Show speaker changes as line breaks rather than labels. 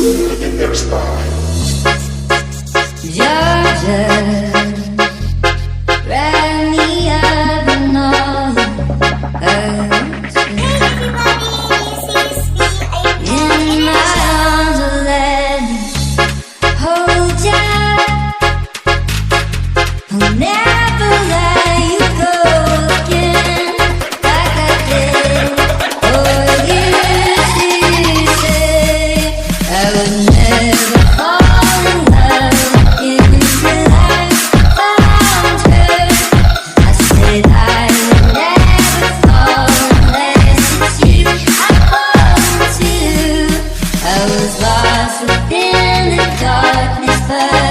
in their style.
Georgia ran me up and all hurts in my arms will let me hold ya. I'll never let you go again like I did. Oh, you say I would never fall in love again till I found her. I said I would never fall unless it's you I want to. I was lost within the darkness, but